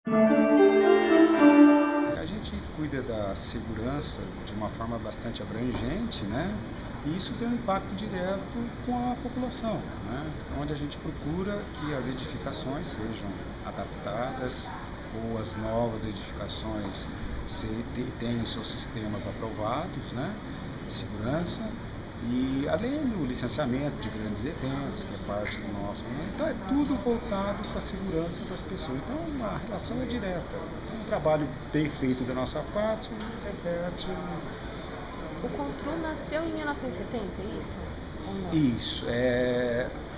A gente cuida da segurança de uma forma bastante abrangente, né? E isso tem um impacto direto com a população, né? Onde a gente procura que as edificações sejam adaptadas ou as novas edificações tenham seus sistemas aprovados, né? De segurança. E além do licenciamento de grandes eventos, que é parte do nosso, né? Então é tudo voltado para a segurança das pessoas. Então a relação é direta. Então, um trabalho bem feito da nossa parte reverte. O Contru nasceu em 1970, é isso? Ou não? Isso.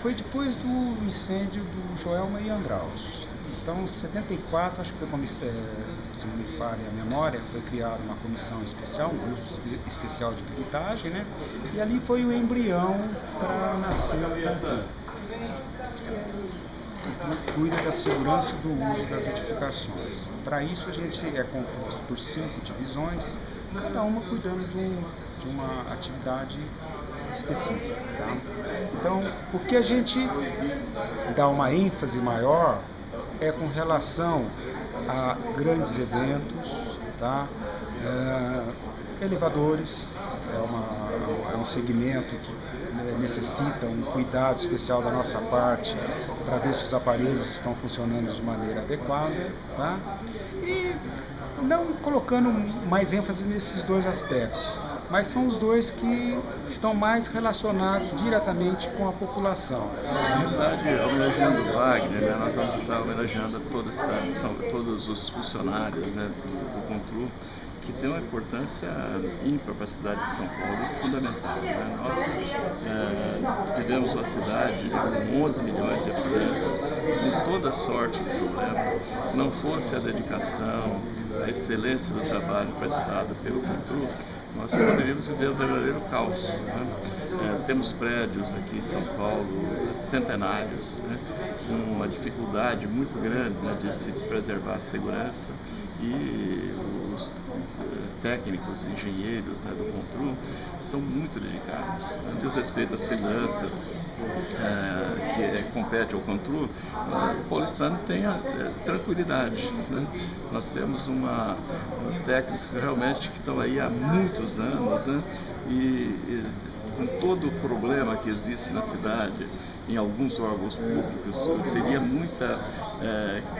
Foi depois do incêndio do Joelma e Andraus. Então, em 74, acho que foi, se não me falha a memória, foi criada uma comissão especial, um grupo especial de peritagem, né? E ali foi o embrião para nascer o Contru. Cuida da segurança do uso das edificações. Para isso, a gente é composto por 5 divisões, cada uma cuidando de uma atividade específica. Tá? Então, o que a gente dá uma ênfase maior é com relação a grandes eventos, tá? Elevadores, é um segmento que necessita um cuidado especial da nossa parte para ver se os aparelhos estão funcionando de maneira adequada, tá? E não colocando mais ênfase nesses dois aspectos, mas são os dois que estão mais relacionados diretamente com a população. Na verdade, homenageando o Wagner, né, nós vamos estar homenageando toda a cidade de todos os funcionários, né, do Contru, que tem uma importância ímpar para a cidade de São Paulo, fundamental. Né? Nós vivemos uma cidade com 11 milhões de habitantes, com toda sorte de problemas. Não fosse a dedicação, a excelência do trabalho prestado pelo Contru, nós poderíamos viver um verdadeiro caos. Né? Temos prédios aqui em São Paulo, centenários, né? Com uma dificuldade muito grande, né, de se preservar a segurança, e os técnicos, engenheiros, né, do Contru são muito dedicados. No que diz respeito à segurança que compete ao Contru, o paulistano tem a tranquilidade. Né? Nós temos técnicos que realmente estão aí há muitos anos, né? E com todo o problema que existe na cidade, em alguns órgãos públicos, eu teria muita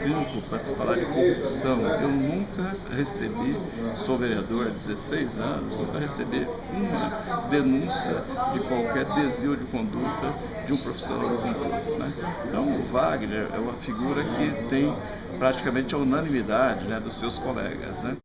campo para se falar de corrupção. Eu nunca recebi, sou vereador há 16 anos, nunca recebi uma denúncia de qualquer desvio de conduta de um profissional do Contru. Né? Então, o Wagner é uma figura que tem praticamente a unanimidade, né, dos seus colegas. Né?